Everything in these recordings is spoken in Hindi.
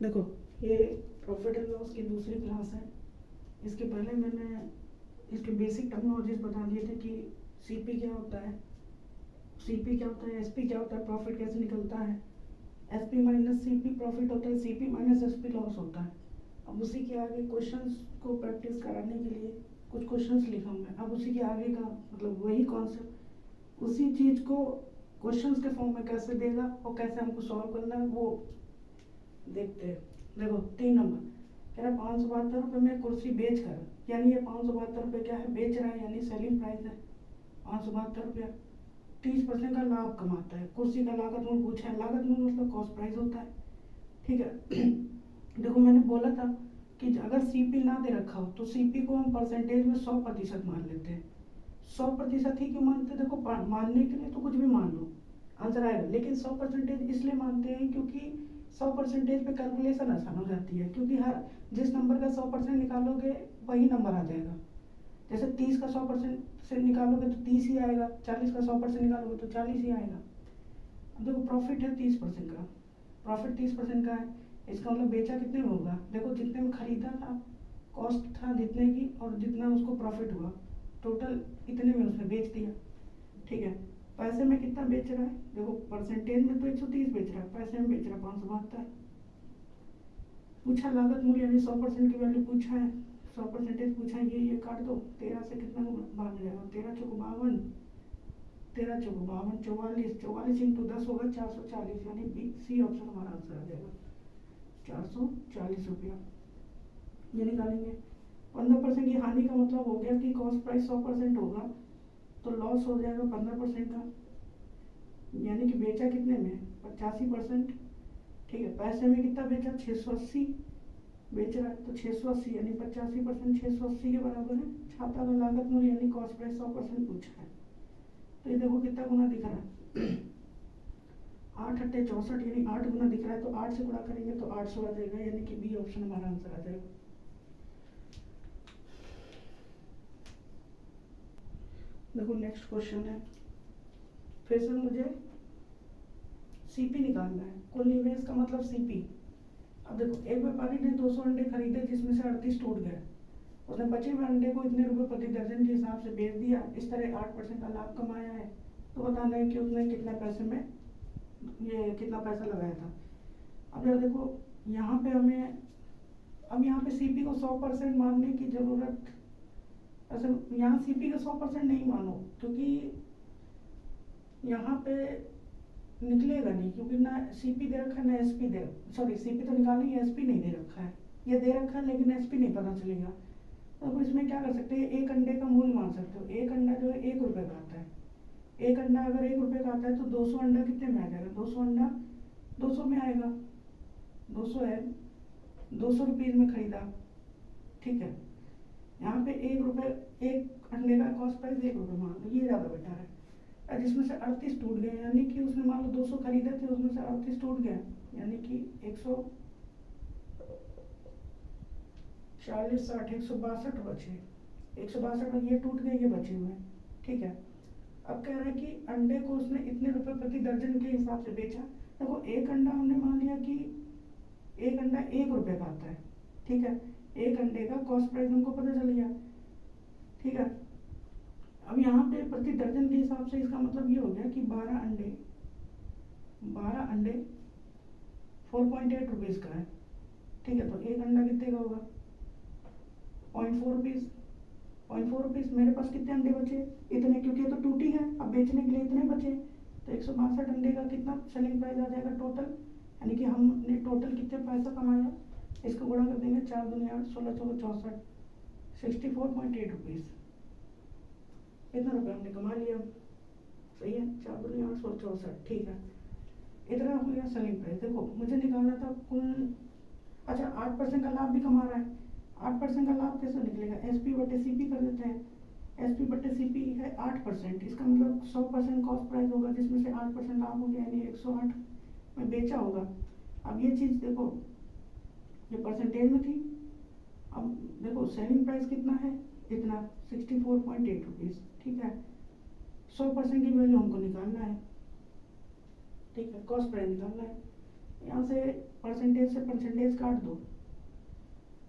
देखो, ये प्रॉफिट एंड लॉस की दूसरी क्लास है। इसके पहले मैंने इसके बेसिक टर्मिनोलॉजीज बता दिए थे कि सीपी क्या होता है, सीपी क्या होता है, एसपी क्या होता है, प्रॉफिट कैसे निकलता है, एसपी माइनस सीपी प्रॉफिट होता है, सीपी माइनस एसपी लॉस होता है। अब उसी के आगे क्वेश्चंस को प्रैक्टिस कराने के लिए कुछ क्वेश्चंस लिखा हूँ मैं। अब उसी के आगे का मतलब वही कॉन्सेप्ट, उसी चीज़ को क्वेश्चंस के फॉर्म में कैसे देगा और कैसे हमको सॉल्व करना है वो देखते हैं। देखो 3 नंबर कह रहा है 572 रुपये में कुर्सी बेच कर, यानी ये 572 रुपये क्या है, बेच रहा है, यानी सेलिंग प्राइस है 572 रुपया। 30% का लाभ कमाता है। कुर्सी का लागत मूल्य पूछा है, लागत मूल्य मतलब कॉस्ट प्राइस होता है, ठीक है। देखो मैंने बोला था कि अगर सीपी ना दे रखा हो तो सीपी को हम परसेंटेज में 100% मान लेते हैं। 100% ही क्यों मानते हैं, देखो मानने के लिए तो कुछ भी मान लो आंसर आएगा, लेकिन 100% इसलिए मानते हैं क्योंकि 100% पे कैलकुलेशन आसान हो जाती है, क्योंकि हर जिस नंबर का 100% निकालोगे वही नंबर आ जाएगा। जैसे 30 का 100% से निकालोगे तो 30 ही आएगा, 40 का 100% निकालोगे तो 40 ही आएगा। अब देखो प्रॉफिट है 30% का, प्रॉफिट 30% का है, इसका मतलब बेचा कितने में होगा, देखो जितने में खरीदा था, कॉस्ट था जितने की और जितना उसको प्रॉफिट हुआ, टोटल इतने में उसने बेच दिया, ठीक है। पैसे में कितना बेच रहा है, देखो परसेंटेज में तो 130 बेच रहा है, पैसे में बेच रहा है 572। पूछा लागत मूल्य यानी 100% की वैल्यू पूछा है, 100% पूछा है, ये काट दो, 13 से कितना भाग जाएगा, 13 चौको 52, 13 चौको 52, 44, 44 इंटू 10 होगा 440, यानी बी सी ऑप्शन हमारा आंसर आ जाएगा। 440 रुपया ये निकालेंगे। 15% की हानि का मतलब हो गया कि कॉस्ट प्राइस 100% होगा तो लॉस हो जाएगा 15% का, यानी कि बेचा कितने में 85%, ठीक है। पैसे में कितना बेचा 680 बेच रहा है तो 680 यानी 85%, 680 के बराबर है। छाता का लागत मूल्य यानी कॉस्ट प्राइस 100% पूछा है, तो ये देखो कितना गुना दिख रहा है 8 अट्ठे 64, यानी 8 गुना दिख रहा है, तो 8 से गुणा करेंगे तो 800 आ जाएगा, यानी कि बी ऑप्शन हमारा आंसर आ जाएगा। देखो नेक्स्ट क्वेश्चन है, फिर से मुझे सीपी निकालना है, कुल निवेश का मतलब सीपी। अब देखो एक व्यापारी ने 200 अंडे खरीदे जिसमें से 38 टूट गए, उसने बचे हुए अंडे को इतने रुपए प्रति दर्जन के हिसाब से बेच दिया, इस तरह 8% का लाभ कमाया है। तो बताना है कि उसने कितने पैसे में ये कितना पैसा लगाया था। अब यार देखो यहाँ पे हमें, अब यहाँ पे सीपी को 100% मानने की जरूरत, ऐसे यहाँ सीपी का 100% नहीं मानो, क्योंकि यहाँ पे निकलेगा नहीं, क्योंकि ना सीपी दे रखा है ना एसपी दे, सॉरी सीपी तो निकालेंगे, एसपी नहीं दे रखा है, ये दे रखा है लेकिन एसपी नहीं पता चलेगा। तो इसमें क्या कर सकते हैं, एक अंडे का मूल्य मान सकते हो। एक अंडा जो है 1 रुपये का आता है, एक अंडा अगर 1 रुपये का आता है तो 200 अंडा कितने में आ जाएगा, 200 अंडा 200 में आएगा, 200 है, 200 रुपीज़ में खरीदा, ठीक है। यहाँ पे 1 रुपये, एक अंडे का कॉस्ट प्राइस 1 रुपये मान लो, ये ज़्यादा बेटर है। जिसमें से 38 टूट गए, यानी कि उसने मान लो 200 खरीदे थे, उसमें से 38 टूट गए, यानी कि 140 60 162 बचे, 162 ये टूट गए, ये बचे हुए, ठीक है। अब कह रहे हैं कि अंडे को उसने इतने रुपए प्रति दर्जन के हिसाब से बेचा। देखो एक अंडा हमने मान लिया कि एक अंडा 1 रुपये का आता है, ठीक है। एक अंडे का कॉस्ट प्राइस हमको पता चल गया, ठीक है। अब यहाँ पे प्रति दर्जन के हिसाब से इसका मतलब ये हो गया कि 12 अंडे 4.8 रुपीज़ का है, ठीक है। तो एक अंडा कितने का होगा 0.4 रुपीज़, 0.4 रुपीज़। मेरे पास कितने अंडे बचे, इतने, क्योंकि ये तो टूटी है, अब बेचने के लिए इतने बचे, तो 162 अंडे का कितना सेलिंग प्राइस आ जाएगा टोटल, यानी कि हमने टोटल कितने पैसा कमाया, इसको गुणा कर देंगे 4 दूनी 8 16 चौको 64, 64.8 रुपीज़, इतना रुपये हमने कमा लिया, सही है। 4 दूनी 8 16 64, ठीक है। इतना हो गया सेलिंग प्राइस। देखो मुझे निकालना था कुल, अच्छा 8% का लाभ भी कमा रहा है, 8% का लाभ कैसे निकलेगा, एसपी बटे सीपी कर देते हैं, एसपी बटे सीपी है 8%, इसका मतलब 100% कॉस्ट प्राइस होगा, जिसमें से 8% लाभ हो गया, यानी 108 में बेचा होगा। अब ये चीज़ देखो ये परसेंटेज में थी, अब देखो सेलिंग प्राइस कितना है, इतना 64.8 रुपीज़, ठीक है। 100% की वैल्यू हमको निकालना है, ठीक है, कॉस्ट प्राइस निकालना है। यहाँ से परसेंटेज काट दो।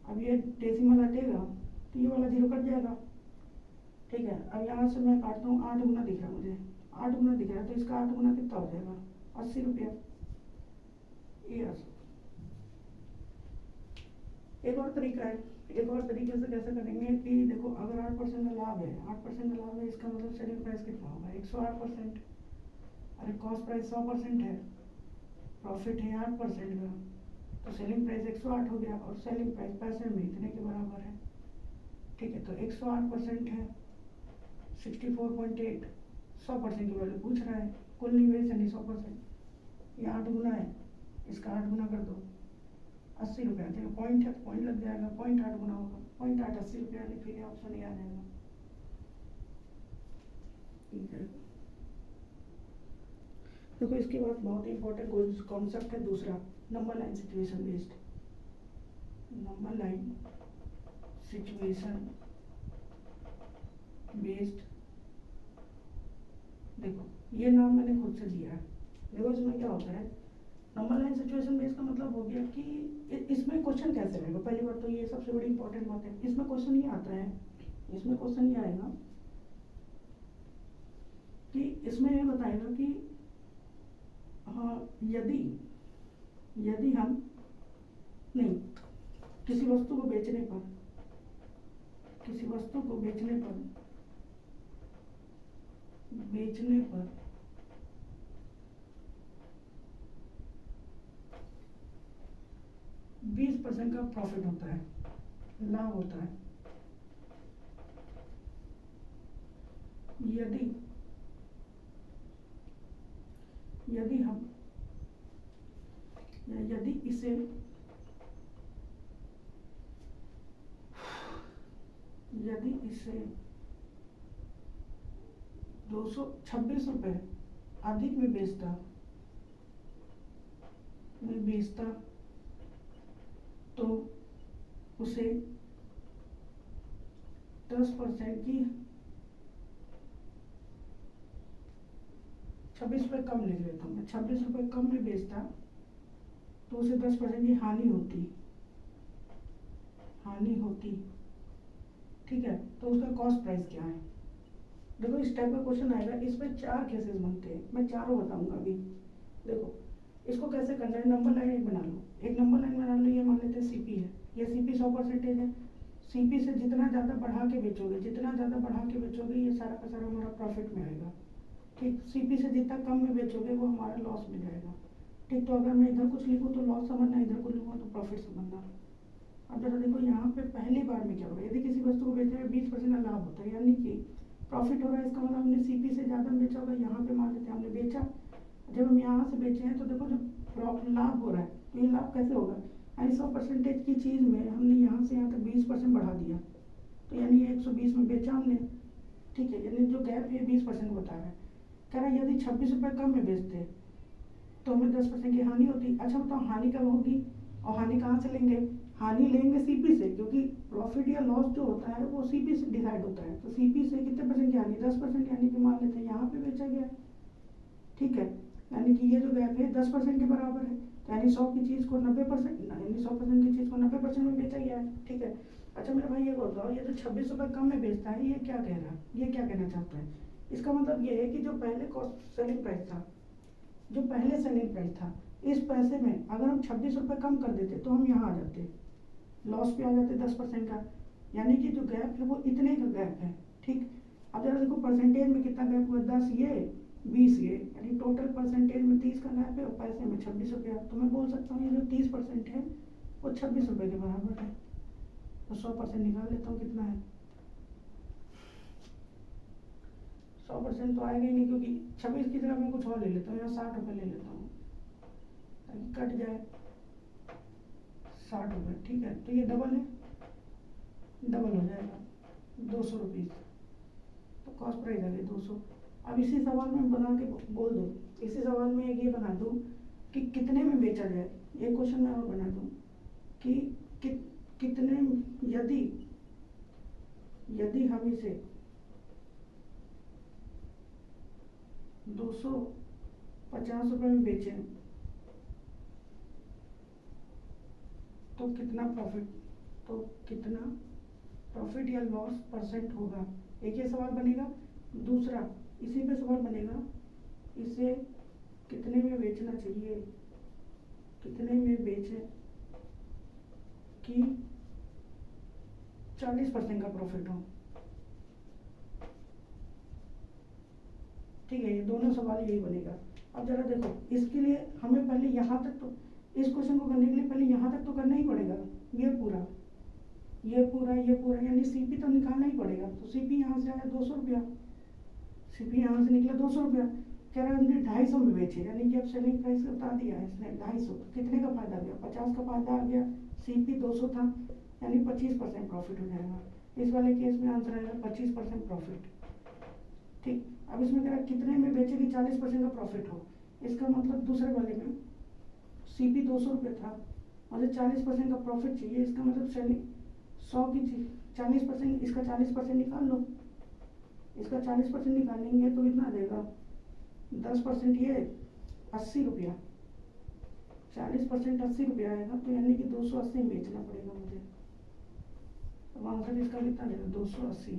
अब ये डेसिमल हटेगा तो ये वाला 0 कट जाएगा, ठीक है। अब यहाँ से मैं काटता हूँ, 8 गुना दिख रहा है मुझे, 8 गुना दिख रहा है, तो इसका 8 गुना कितना हो जाएगा, 80 रुपया। ये एक और तरीका है, एक और तरीके से कैसे करेंगे कि देखो अगर 8% का लाभ है, 8% का लाभ है, इसका मतलब सेलिंग प्राइस कितना होगा, 108%। अरे कॉस्ट प्राइस 100% है, प्रॉफिट है 8% का, तो सेलिंग प्राइस 108 हो गया, और सेलिंग प्राइस पैसे में इतने के बराबर है, ठीक है। तो 108% है 64.8, 100% की वैल्यू पूछ रहा है, कुल निवेश यानी 100%, ये 8 गुना है, इसका 8 गुना कर दो, 80 रुपया। देखो पॉइंट है, पॉइंट लग जाएगा, 0.8 गुना होगा, 0.8 80 रुपया, यानी फिर ये ऑप्शन ही आ जाएगा, ठीक है। देखो इसके बाद बहुत इंपॉर्टेंट कॉन्सेप्ट है दूसरा, number line situation based. Number line situation based, देखो ये नाम मैंने खुद से दिया है। देखो इसमें क्या होता है, नंबर लाइन सिचुएशन बेस्ड का मतलब हो गया कि इसमें क्वेश्चन कैसे रहेगा। पहली बात तो ये सबसे बड़ी इंपॉर्टेंट बात है, इसमें क्वेश्चन ये आता है, इसमें क्वेश्चन ये आएगा कि इसमें ये बताएगा कि हाँ यदि हम नहीं किसी वस्तु को बेचने पर 20% का प्रॉफिट होता है, लाभ होता है, यदि हम या यदि इसे 226 रुपए अधिक में बेचता तो उसे 10% की 26 रुपये कम लिख लेता हूँ मैं, 26 रुपये कम में बेचता तो उसे 10% की हानि होती, ठीक है। तो उसका कॉस्ट प्राइस क्या है। देखो इस टाइप का क्वेश्चन आएगा, इसमें 4 केसेस बनते हैं, मैं चारों बताऊंगा अभी। देखो इसको कैसे करना है, नंबर लाइन एक बना लो, एक नंबर लाइन बना लो, ये मान लेते हैं सीपी है, ये सीपी 100% है। सीपी से जितना ज़्यादा बढ़ा के बेचोगे ये सारा का सारा हमारा प्रॉफिट में आएगा, ठीक। सीपी से जितना कम में बेचोगे वो हमारा लॉस में जाएगा, ठीक। तो अगर मैं इधर कुछ लिखूँ तो लॉस समझना, इधर कुछ लिखूँ तो प्रॉफिट समझना। अब जरा देखो यहाँ पे पहली बार में क्या होगा, यदि किसी वस्तु को बेचने में 20% का लाभ होता है, यानी कि प्रॉफिट हो रहा है, इसका मतलब हमने सीपी से ज़्यादा बेचा होगा। यहाँ पे मान लेते हैं हमने बेचा, जब हम यहाँ से बेचे हैं तो देखो जो लाभ हो रहा है, तो ये लाभ कैसे होगा, यानी 100% की चीज़ में हमने यहाँ से यहाँ तक 20% बढ़ा दिया, तो यानी ये 120 में बेचा हमने, ठीक है। यानी जो गैप है 20% बता रहा है, कह रहा है यदि 26 रुपये कम में बेचते तो हमें 10% की हानि होती। अच्छा बताओ हानि कब होगी, और हानि कहाँ से लेंगे, हानि लेंगे सीपी से, क्योंकि प्रॉफिट या लॉस जो होता है वो सीपी से डिसाइड होता है। तो सीपी से कितने परसेंट की हानि, 10%, यानी कि मान लेते हैं यहाँ पे बेचा गया, ठीक है। यानी कि ये जो गैप है 10% के बराबर है, यानी 100 की चीज़ को 90%, यानी 100% की चीज़ को 90% में बेचा गया है, ठीक है। अच्छा मेरे भाई ये बताओ, ये जो 26 रुपये कम में बेचता है, ये क्या कह रहा है, ये क्या कहना चाहता है। इसका मतलब ये है कि जो पहले कॉस्ट सेलिंग प्राइस था, जो पहले सेलिंग प्राइस था, इस पैसे में अगर हम 26 रुपये कम कर देते तो हम यहाँ आ जाते, लॉस पे आ जाते 10% का, यानी कि जो गैप है वो इतने का गैप है, ठीक। अब जरा देखो परसेंटेज में कितना गैप हुआ, 10 ये 20 ये, यानी टोटल परसेंटेज में 30 का गैप है और पैसे में 26 रुपया। तो मैं बोल सकता हूँ ये जो 30% है वो 26 रुपये के बराबर है। तो 100% निकाल लेता हूँ, कितना है 100% तो आएगा ही नहीं, क्योंकि 26 की जगह मैं कुछ और ले लेता हूँ, यहाँ 60 रुपये ले लेता हूँ ताकि कट जाए 60 रुपये, ठीक है। तो ये डबल हो जाएगा 200 रुपीज़, तो कॉस्ट प्राइस आ गई 200। अब इसी सवाल में बना के बोल दो, इसी सवाल में एक ये बना दूँ कि कितने में बेचा जाए, ये क्वेश्चन मैं और बना दूँ कि कितने, यदि हम इसे 250 रुपये में बेचें तो कितना प्रॉफिट, तो कितना प्रॉफिट या लॉस परसेंट होगा, एक ये सवाल बनेगा। दूसरा इसी पे सवाल बनेगा, इसे कितने में बेचना चाहिए, कितने में बेचे कि 40% का प्रॉफिट हो। ठीक है, ये दोनों सवाल यही बनेगा। अब जरा देखो, इसके लिए हमें पहले यहाँ तक तो, इस क्वेश्चन को करने के लिए पहले यहाँ तक तो करना ही पड़ेगा। ये पूरा ये पूरा ये पूरा यानी सीपी तो निकालना ही पड़ेगा। तो सीपी यहाँ से आया 200 रुपया, सीपी यहाँ से निकला 200 रुपया। कह रहा है हमने 250 में बेचे, यानी कि अब सेलिंग प्राइस बता दिया है इसने 250। कितने का फायदा आ गया, 50 का फायदा आ गया। सीपी 200 था, यानी 25% प्रॉफिट हो जाएगा। इस वाले केस में आंसर आएगा 25% प्रॉफिट। ठीक, अब इसमें कह रहा है कितने में बेचे कि 40% का प्रॉफिट हो। इसका मतलब दूसरे वाले में सीपी 200 रुपये था, मुझे 40% का प्रॉफिट चाहिए। इसका मतलब सेलिंग 100 की 40%, इसका 40% निकाल लो। इसका 40% निकालेंगे तो कितना आ जाएगा, 10% ये 80 रुपया, 40% 80 रुपया आएगा। तो यानी कि 280 में बेचना पड़ेगा मुझे। तो आंसर इसका कितना आएगा, 280।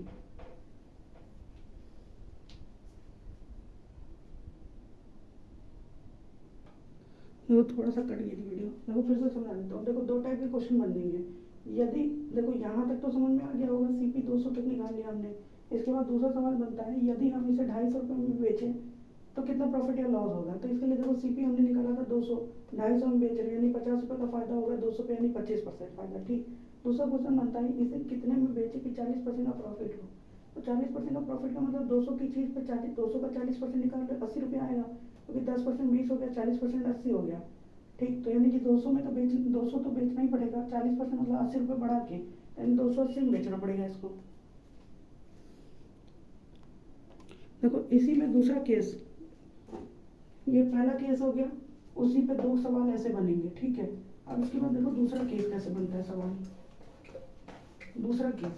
देखो थोड़ा सा कट गई थी वीडियो, देखो फिर से समझा देता हूँ। देखो दो टाइप के क्वेश्चन बन देंगे। यदि देखो यहाँ तक तो समझ में आ गया होगा, सीपी 200 तक निकाल लिया हमने। इसके बाद दूसरा सवाल बनता है, यदि हम इसे 250 रुपये में बेचें तो कितना प्रॉफिट या लॉस होगा। तो इसके लिए देखो सीपी हमने निकाला था 200, 250 में बेच रहे हैं यानी 50 रुपये का फायदा होगा, 200 पे यानी 25% फायदा। ठीक, दूसरा क्वेश्चन बनता है, इसे कितने में बेचे कि 40% का प्रॉफिट हो। तो 40% का प्रॉफिट का मतलब 200 की चीज़ पे 200 का 40% निकाल कर 80 रुपये आएगा, क्योंकि 10% 20 हो गया, 40% 80 हो गया। ठीक, तो यानी कि 200 में तो 200 तो बेचना ही पड़ेगा, 40% मतलब 80 रुपये बढ़ा के, यानी 280 में बेचना पड़ेगा इसको। देखो इसी में दूसरा केस, ये पहला केस हो गया, उसी पे दो सवाल ऐसे बनेंगे। ठीक है, अब इसके बाद देखो दूसरा केस कैसे बनता है सवाल। दूसरा केस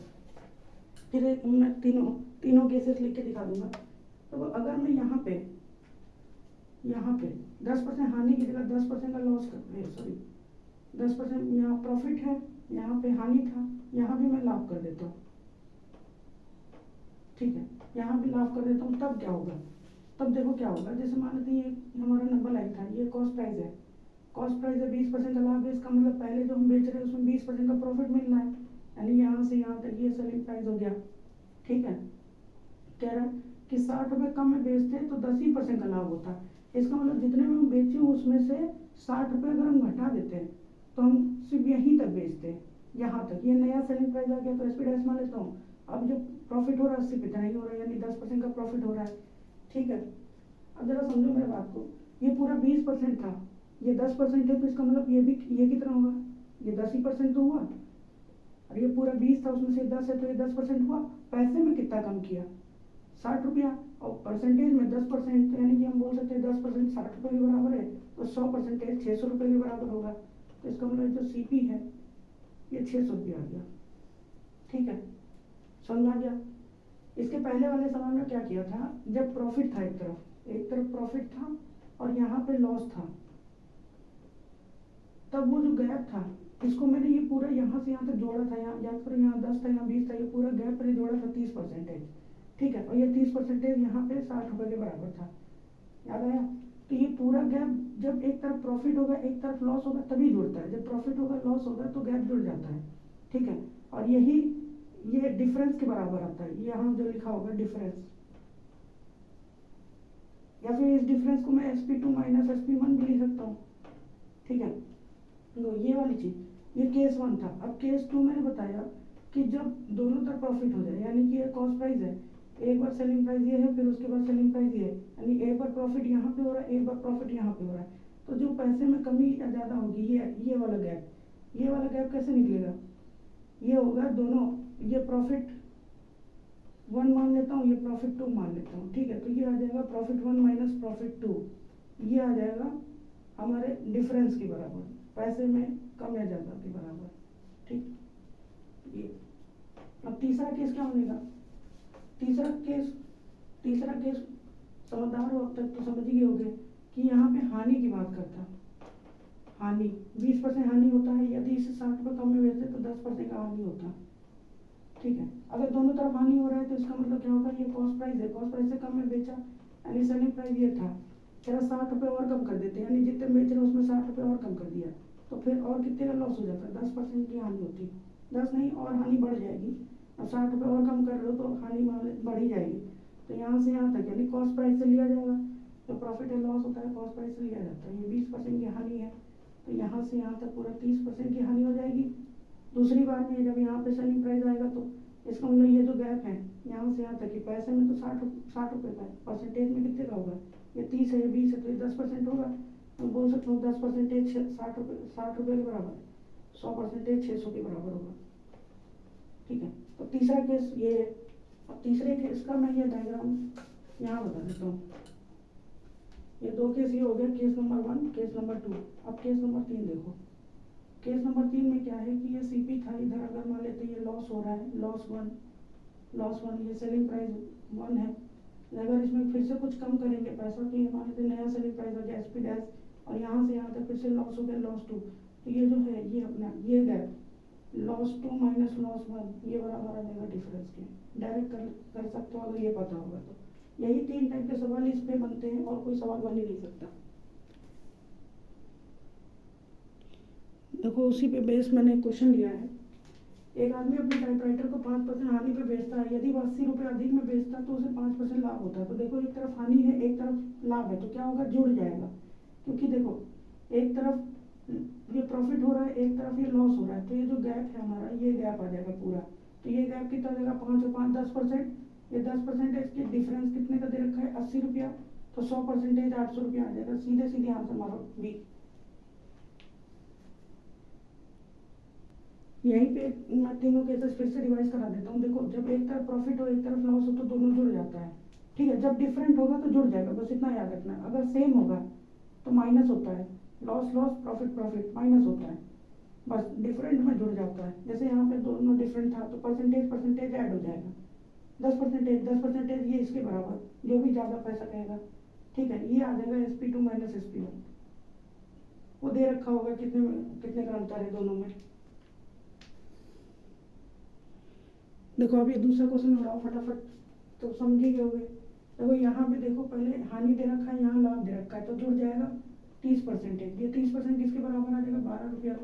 फिर मैं तीनों केसेस लिख के दिखा दूंगा। तो अगर मैं यहाँ पे 10% हानि की जगह 10% का लॉस कर, सॉरी 10% यहाँ प्रॉफिट है, यहाँ पे हानि था, यहाँ भी मैं लाभ कर देता हूँ। ठीक है, यहाँ भी लाभ कर देता हूँ, तब क्या होगा, तब देखो क्या होगा। जैसे मान लेते हैं ये हमारा नंबर लाइन था, ये कॉस्ट प्राइस है, कॉस्ट प्राइस है 20% का लाभ है। इसका मतलब पहले जो हम बेच रहे हैं उसमें 20% का प्रॉफिट मिल रहा है, यानी यहाँ से यहाँ तक ये सेलिंग प्राइस हो गया। ठीक है, कह रहा है कि 60 रुपये कम में बेचते तो 10% का लाभ होता है। इसका मतलब जितने में हम बेचे उसमें से 60 रुपये अगर हम घटा देते हैं तो हम सिर्फ यहीं तक बेचते हैं, यहाँ तक। ये नया सेलिंग प्राइस आ गया तो एसपी डैश मान लेता हूँ। अब जो प्रॉफिट हो रहा है उससे इतना ही हो रहा है, यानी 10% का प्रॉफिट हो रहा है। ठीक है, अब जरा समझो मेरे बात को, ये पूरा 20% था, ये 10% है, तो इसका मतलब ये कितना होगा, ये 10% तो हुआ। और ये पूरा 20 था, उसमें से 10 है तो ये 10% हुआ। पैसे में कितना कम किया, 60 रुपया, और परसेंटेज में 10%, तो यानी कि हम बोल सकते हैं 10% 60 रुपये के बराबर है, तो 100% 600 रुपये के बराबर होगा। तो इसका मतलब जो सीपी है ये 600 रुपया आ गया। ठीक है, समझ में आ गया। इसके पहले वाले सवाल में क्या किया था, जब प्रॉफिट था एक तरफ प्रॉफिट था और यहाँ पे लॉस था, तब वो जो गैप था इसको मैंने ये पूरा यहाँ से यहाँ तक जोड़ा था, यहाँ पर यहाँ 10 था, यहाँ 20 था, ये पूरा गैप पर जोड़ा था 30%। ठीक है, और ये 30% यहाँ पे 60 रुपये के बराबर था, याद आया। तो ये पूरा गैप जब एक तरफ प्रॉफिट होगा एक तरफ लॉस होगा तभी जुड़ता है, जब प्रॉफिट होगा लॉस होगा तो गैप जुड़ जाता है। ठीक है, और यही ये डिफरेंस के बराबर आता है, यहाँ जो लिखा होगा डिफरेंस, या फिर इस डिफरेंस को मैं SP2 माइनस SP1 भी लिख सकता हूँ। ठीक है, तो ये वाली चीज़, ये केस 1 था। अब केस 2 मैंने बताया कि जब दोनों तरफ प्रॉफिट हो जाए, यानी कि ये कॉस्ट प्राइस है, एक बार सेलिंग प्राइस ये है, फिर उसके बाद सेलिंग प्राइस ये है, यानी एक बार प्रॉफिट यहाँ पे हो रहा है, एक बार प्रॉफिट यहाँ पे हो रहा है, तो जो पैसे में कमी या ज़्यादा होगी ये वाला गैप, ये वाला गैप कैसे निकलेगा, ये होगा दोनों, ये प्रॉफिट 1 मान लेता हूँ, ये प्रॉफिट 2 मान लेता हूँ। ठीक है, तो ये आ जाएगा प्रॉफिट 1 माइनस प्रॉफिट 2, ये आ जाएगा हमारे डिफरेंस के बराबर, पैसे में कम या ज़्यादा के बराबर। ठीक, ये अब तीसरा केस क्या बनेगा, तीसरा केस समझदार हो अब तक तो समझ ही होंगे कि यहाँ पे हानि की बात करता, हानि 20% हानि होता है, यदि इसे 60 10% का हानि होता। ठीक है, अगर दोनों तरफ हानि हो रहा है तो इसका मतलब क्या होगा, ये कॉस्ट प्राइस है, कॉस्ट प्राइस से कम में बेचा, यानी सेलिंग प्राइस ये था, चलो 60 रुपये और कम कर देते हैं, यानी जितने बेच रहे हैं उसमें 60 रुपये और कम कर दिया, तो फिर और कितने का लॉस हो जाता है, 10% की हानि होती, 10 नहीं और हानि बढ़ जाएगी। अब 60 रुपये और कम कर रहे हो तो हानि बढ़ ही जाएगी। तो यहाँ से यहाँ तक यानी कॉस्ट प्राइस से लिया जाएगा, जो प्रॉफिट एंड लॉस होता है कॉस्ट प्राइस से लिया जाता है। ये 20% की हानि है, तो यहाँ से यहाँ तक पूरा 30% की हानि हो जाएगी। दूसरी बार में जब यहाँ पे सेलिंग प्राइस आएगा तो इसका मतलब ये जो गैप है यहाँ से यहाँ तक की पैसे में तो 60 रुपये का है, परसेंटेज में कितने का होगा, ये 30 है, ये 20 है, तो ये 10% होगा। मैं बोल सकता हूँ 10% 60 रुपये के बराबर, 100% 600 के बराबर होगा। ठीक है, तो तीसरा केस ये है। अब तीसरे केस का मैं ये डायग्राम यहाँ बता देता हूँ। ये दो केस ये हो गया, केस नंबर 1, केस नंबर 2। अब केस नंबर 3 देखो। केस नंबर 3 में क्या है कि ये सीपी था, इधर अगर मान लेते ये लॉस हो रहा है, लॉस वन, ये सेलिंग प्राइस 1 है। अगर इसमें फिर से कुछ कम करेंगे पैसा तो ये मान लेते नया सेलिंग प्राइस हो गया SP डैश, और यहाँ से यहाँ तक फिर से लॉस हो गया लॉस 2। तो ये जो है ये अपना ये गैप लॉस 2 माइनस लॉस 1 ये बराबर आ जाएगा डिफरेंस के। डायरेक्ट कर सकते हो अगर ये पता होगा तो। यही 3 टाइप के सवाल इस पे बनते हैं और कोई सवाल बन ही नहीं सकता। देखो उसी पे बेस मैंने क्वेश्चन लिया है। एक आदमी अपने टाइपराइटर को 5% हानि पे बेचता है, यदि वो 80 रुपये अधिक में बेचता तो उसे 5% लाभ होता है। तो देखो एक तरफ हानि है एक तरफ लाभ है, तो क्या होगा, जुड़ जाएगा। क्योंकि देखो एक तरफ ये प्रॉफिट हो रहा है एक तरफ ये लॉस हो रहा है, तो ये जो गैप है हमारा ये गैप आ जाएगा पूरा। तो ये गैप कितना देगा, 5 और 5 10%, ये 10% इसकी डिफरेंस कितने का दे रखा है 80 रुपया, तो 100% 800 रुपया आ जाएगा। सीधे सीधे आंसर मारो बी। यहीं पे मैं तीनों केसेस फिर से रिवाइज करा देता हूँ। देखो जब एक तरफ प्रॉफिट हो एक तरफ लॉस हो तो दोनों जुड़ जाता है। ठीक है, जब डिफरेंट होगा तो जुड़ जाएगा, बस इतना याद रखना है। अगर सेम होगा तो माइनस होता है, loss loss profit profit minus होता है, बस डिफरेंट में जुड़ जाता है। जैसे यहाँ पे दोनों डिफरेंट था तो परसेंटेज ऐड हो जाएगा, 10% ये इसके बराबर जो भी ज़्यादा पैसा कहेगा। ठीक है, ये आ जाएगा SP2 माइनस SP1। वो दे रखा होगा कितने का अंतर है दोनों में। देखो अब ये दूसरा क्वेश्चन उड़ाओ फटाफट, तो समझ ही गए। देखो यहाँ पे देखो पहले हानि दे रखा है, यहाँ लाभ दे रखा है, तो जुड़ जाएगा 30%। ये 30% किसके बराबर आ जाएगा, 12 रुपया।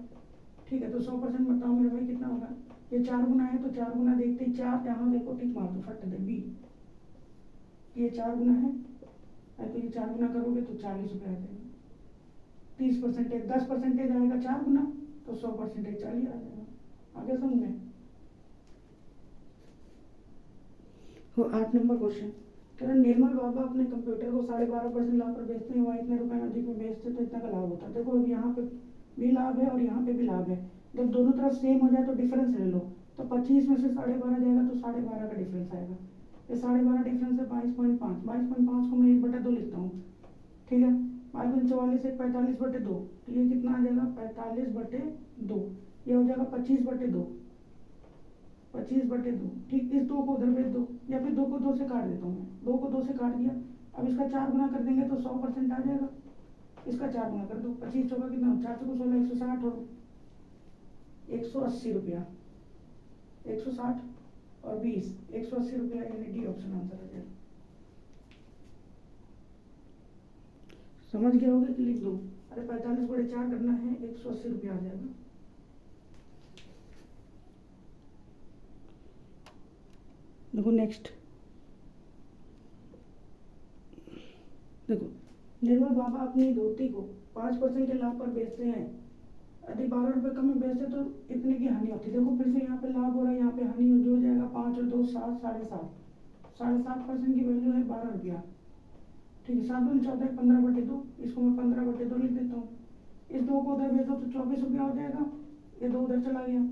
ठीक है, तो 100% बताओ मेरे भाई कितना होगा। ये 4 गुना है तो 4 गुना देखते ही 4 यहाँ देखो टिक मार दो फट दे बी। ये 4 गुना है तो ये 4 गुना करोगे तो 40 रुपये आ जाएगा। 30% 10% आएगा 4 गुना तो 100% 40 आ जाएगा। आगे समझ में। 8 नंबर क्वेश्चन कह रहा निर्मल बाबा अपने कंप्यूटर को 12.5% लाभ पर बेचते हैं, वहाँ इतने रुपए में अधिक में बेचते तो इतना का लाभ होता है। देखो अब यहाँ पे भी लाभ है और यहाँ पे भी लाभ है। जब दोनों तरफ सेम हो जाए तो डिफरेंस ले लो, तो 25 में से 12.5 जाएगा तो 12.5 का डिफरेंस आएगा। ये 12.5 डिफरेंस है 22.5 को मैं 1/2 लिखता हूँ। ठीक है, 5×44 है 45/2, तो ये कितना आ जाएगा 45/2, ये हो जाएगा 25/2, 25/2। ठीक, इस 2 को उधर भेज दो या फिर 2 को 2 से काट देता हूँ मैं। 2 को 2 से काट दिया, अब इसका 4 गुना कर देंगे तो 100% आ जाएगा। इसका 4 गुना कर दो, 25 चौका कितना, 4 चौका 16, 160 और 180 रुपया, 160 और 20, 180 रुपया, यानी डी ऑप्शन आंसर आ जाएगा। समझ गया होगा कि लिख दो। अरे 45/4 करना है, 180 रुपया आ जाएगा। देखो नेक्स्ट, देखो निर्मल बाबा अपनी धोती को 5% के लाभ पर बेचते हैं, यदि 12 रुपये कम में बेचते तो इतने की हानि होती है। देखो फिर से यहाँ पे लाभ हो रहा है, यहाँ पे हानि हो जाएगा। 5 और 2 7, 7.5% की वैल्यू है 12 रुपया। ठीक है, 7 और 14 15/2, इसको मैं 15/2 लिख देता हूँ। इस 2 को उधर भेज दो तो 24 रुपया हो जाएगा, ये 2 उधर चला गया।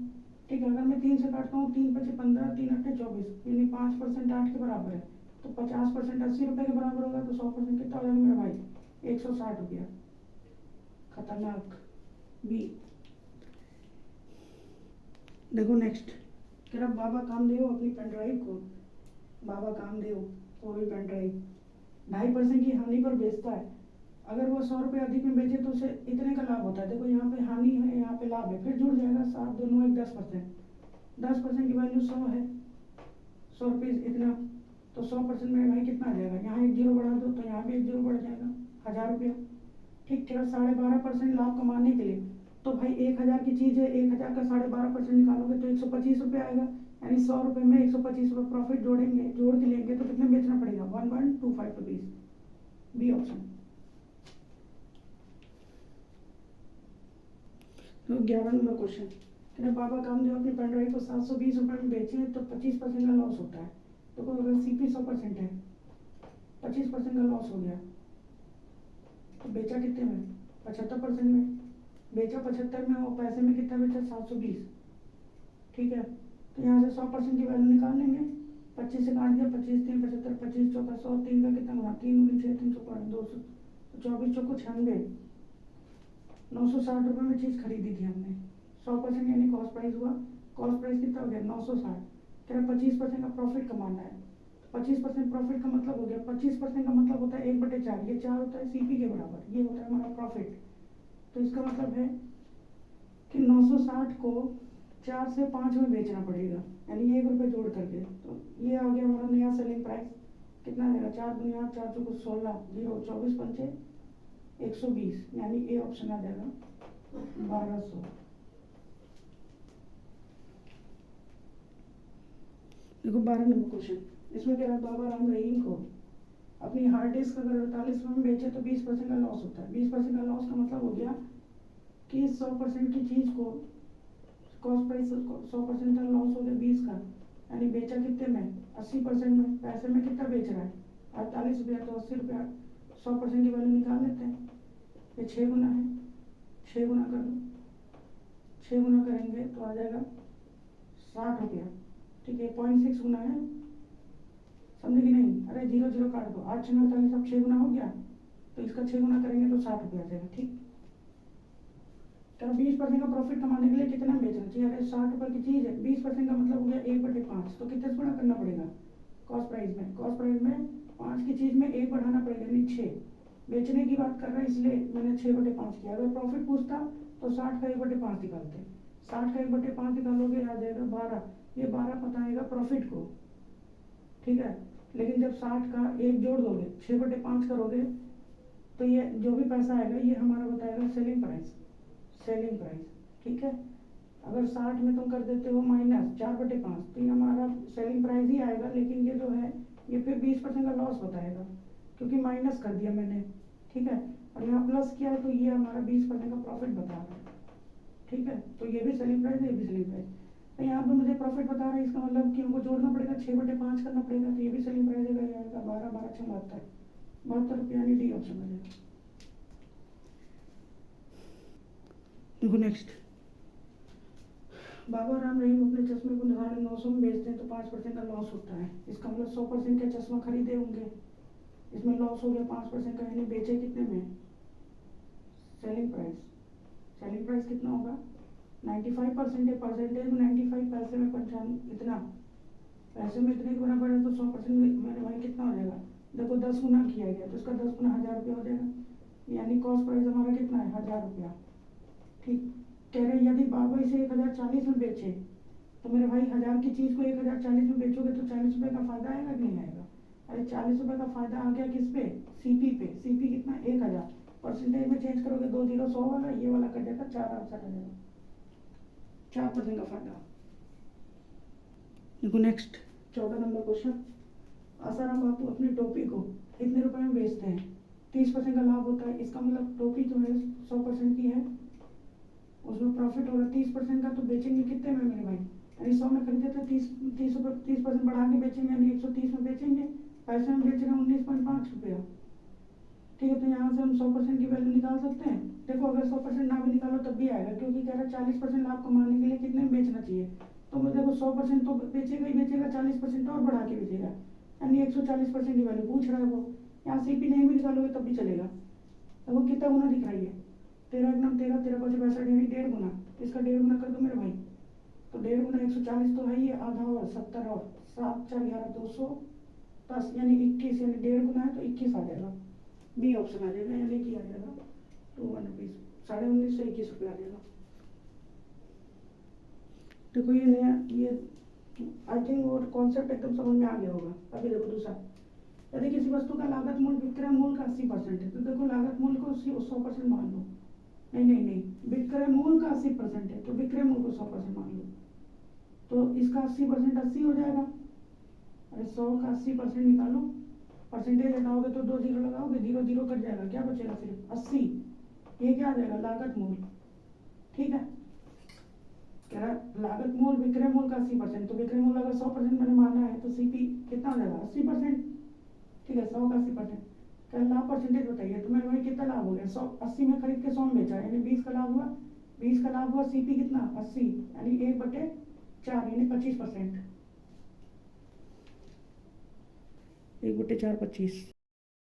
ठीक है, अगर मैं 3 से काटता हूँ, 3 × 5 = 15, 3 × 8 = 24, यानी 5% 8 के बराबर है, तो 50% 80 रुपये के बराबर होगा, तो 100% कितना हो जाएगा मेरा भाई, 160 रुपया। खतरनाक बी। देखो नेक्स्ट कह रहा बाबा कामदेव अपनी पेन ड्राइव को, बाबा कामदेव कोई पेन ड्राइव 2.5% की हानि पर बेचता है, अगर वो 100 रुपये अधिक में बेचे तो उसे इतने का लाभ होता है। देखो यहाँ पे हानि है, यहाँ पे लाभ है, फिर जुड़ जाएगा 7 दोनों एक 10%। 10% की वैल्यू 100 है, 100 रुपये इतना, तो 100% में भाई कितना आ जाएगा, यहाँ एक जीरो बढ़ा दो तो यहाँ भी एक जीरो बढ़ जाएगा, 1000 रुपया। ठीक, केवल 12.5% लाभ कमाने के लिए। तो भाई 1000 की चीज़ है, 1000 का 12.5% निकालोगे तो 125 रुपये आएगा, यानी 100 रुपये में 125 रुपये प्रॉफिट जोड़ेंगे, जोड़ के लेंगे तो कितने बेचना पड़ेगा, 1125 रुपीज़। B option. तो 11 नंबर क्वेश्चन, कहते बाबा कामदेव अपनी पेन ड्राइव को 720 रुपये में बेचे तो 25% का लॉस होता है। तो अगर CP 100% है, 25% का लॉस हो गया, तो बेचा कितने में, 75% में। बेचा 75 में, वो पैसे में कितना बेचा, 720। ठीक है, तो यहाँ से 100% की वैल्यू निकाल लेंगे, 25 से काट दिया, 25 3 75, 25 चौका 100, 3 का कितना हुआ, 3 6 3 200, 24 चौको 96, 960 रुपये में चीज़ खरीदी थी हमने। 100% यानी कॉस्ट प्राइस हुआ, कॉस्ट प्राइस कितना हो गया, 960। कह रहा 25% का प्रॉफिट कमाना है। 25% प्रॉफिट का मतलब हो गया, 25% का मतलब होता है 1/4, ये 4 होता है CP के बराबर, ये होता है हमारा प्रॉफिट। तो इसका मतलब है कि 960 को 4 से 5 में बेचना पड़ेगा, यानी 1 रुपये जोड़ करके। तो ये आ गया हमारा नया सेलिंग प्राइस, कितना आएगा, 4 दुनिया 4 चौको 16, 0 24 पंचे 120, यानी ए ऑप्शन आ जाएगा 1200। देखो 12 नंबर क्वेश्चन, इसमें कह रहा है बाबा राम रहीम को अपनी हार्ड डिस्क अगर 48 में बेचे तो 20% का लॉस होता है। 20% का लॉस का मतलब हो गया कि 100% की चीज़ को कॉस्ट प्राइस 100% का लॉस हो गया 20 का, यानी बेचा कितने में, 80% में। पैसे में कितना बेच रहा है, 48 रुपया, तो 80 रुपया, 100% की वैल्यू निकाल लेते हैं। ये 6 गुना है, 6 गुना कर दो, 6 गुना करेंगे तो आ जाएगा 60 रुपया। ठीक है, 0.6 गुना है, समझे कि नहीं, अरे 0 0 काट दो, 8 6 48, अब 6 गुना हो गया, तो इसका 6 गुना करेंगे तो 60 रुपया आ जाएगा। ठीक, तो 20% का प्रॉफिट कमाने के लिए कितना बेचना चाहिए, अरे 60 रुपये की चीज़ है, 20% का मतलब हो गया 1/5, तो कितने से गुना करना पड़ेगा, कॉस्ट प्राइस में। कॉस्ट प्राइस में 5 की चीज़ में 1 बढ़ाना पड़ेगा, यानी 6। बेचने की बात कर रहा है इसलिए मैंने 6/5 किया। अगर प्रॉफिट पूछता तो 60 का 1/5 निकालते, 60 का 1/5 निकालोगे आ जाएगा 12, ये 12 पता आएगा प्रॉफिट को। ठीक है, लेकिन जब 60 का 1 जोड़ दोगे, 6/5 करोगे, तो ये जो भी पैसा आएगा ये हमारा बताएगा सेलिंग प्राइस, सेलिंग प्राइस। ठीक है, अगर 60 में तुम कर देते हो माइनस 4/5, तो ये हमारा सेलिंग प्राइस ही आएगा, लेकिन ये जो है ये फिर 20% का लॉस बताएगा, क्योंकि माइनस कर दिया मैंने। ठीक है, और यहाँ प्लस किया है तो ये हमारा 20% का प्रॉफिट बता रहा है। ठीक है, तो ये भी सेलिंग प्राइस है, ये भी सेलिंग प्राइस। तो यहाँ पर मुझे प्रॉफिट बता रहा है, इसका मतलब कि हमको जोड़ना पड़ेगा, 6/5 करना पड़ेगा, तो ये भी सेलिंग प्राइस है, 12 12 6 72 रुपये, यानी डी ऑप्शन आ जाएगा। देखो नेक्स्ट, बाबा राम रहीम अपने चश्मे को 900 में बेचते हैं तो 5% का लॉस होता है। इसका मतलब 100% का चश्मा खरीदे होंगे, इसमें लॉस हो गया 5% का, यानी बेचे कितने में, सेलिंग प्राइस। सेलिंग प्राइस कितना होगा, 95% है, परसेंटेज में 95, पैसे में 95, इतना पैसे में इतने गुना बढ़े तो 100% मेरे भाई कितना हो जाएगा, देखो 10 गुना किया गया तो इसका 10 गुना 1000 रुपया हो जाएगा, यानी कॉस्ट प्राइस हमारा कितना है, 1000 रुपया। ठीक, कह रहे यदि बाबा इसे 1040 में बेचे तो मेरे भाई 1000 की चीज़ को 1040 में बेचोगे तो 40 रुपये का फायदा आएगा कि नहीं आएगा, अरे 40 रुपये का फायदा आ गया किस पे, CP पे। CP कितना, 1000, परसेंटेज में चेंज करोगे 2 0 100 वाला, ये वाला कट जाएगा, 4 आंसर आ जाएगा, 4% का फायदा। देखो next 14 number question, Asaram Bapu अपनी टोपी को कितने रुपए में बेचते हैं, 30% का लाभ होता है। इसका मतलब टोपी जो है 100% की है, उसमें प्रॉफिट हो रहा है 30% का, तो बेचेंगे कितने में मेरे भाई, यानी 100 में खरीदे तो 30% बढ़ा के बेचेंगे, यानी 130 में बेचेंगे, पैसे में बेच रहे हैं 19.5 रुपया। ठीक है, तो यहाँ से हम 100% की वैल्यू निकाल सकते हैं। देखो अगर 100% ना भी निकालो तब भी आएगा, क्योंकि कह रहा है 40% लाभ कमाने के लिए कितने में बेचना चाहिए, तो देखो 100% तो बेचेगा ही बेचेगा, 40% और बढ़ा के बेचेगा, यानी 140% की वैल्यू पूछ रहा है वो। यहाँ CP नहीं भी निकालोगे तब भी चलेगा। तो वो कितना गुना दिख रही है, 13 1 13, 13 5 62, यानी 1.5 गुना, इसका 1.5 गुना कर दो मेरे भाई, तो 1.5 गुना 140 तो है ही, आधा और 70 और 7 4 11 210, यानी 21, यानी 1.5 गुना है तो 21 आ जाएगा। बी ऑप्शन आ जाएगा, यानी कि आ जाएगा 2 रुपीज़, 19,521 आ जाएगा। देखो ये नया, ये आई थिंक वो कॉन्सेप्ट एकदम समझ में आ गया होगा। अभी देखो दूसरा, यदि किसी वस्तु का लागत मूल्य विक्रय मूल्य का 80% है, तो देखो लागत मूल्य को 100% मान लो। नहीं, विक्रय मूल्य का 80% है तो विक्रय मूल्य को 100% मान लो। तो इसका 80% 80 हो जाएगा। अरे 100 का 80% निकालो, परसेंटेज हटाओगे तो 2 जीरो लगाओगे, 0 0 कट जाएगा, क्या बचेगा सिर्फ 80। ये क्या आ जाएगा, लागत मूल्य। ठीक है, कह रहा लागत मूल्य विक्रय मूल्य का 80%, तो विक्रय मूल्य अगर 100% मैंने माना है तो सीपी कितना हो जाएगा, 80%। ठीक है, 100 का 80%। कल लाभ परसेंटेज बताइए, तो मेरे भाई कितना लाभ हो गया, 100 80 में खरीद के 100 में बेचा, यानी 20 का लाभ हुआ। 20 का लाभ हुआ, सीपी कितना 80, यानी 1/4 यानी 25%। 1/4 25।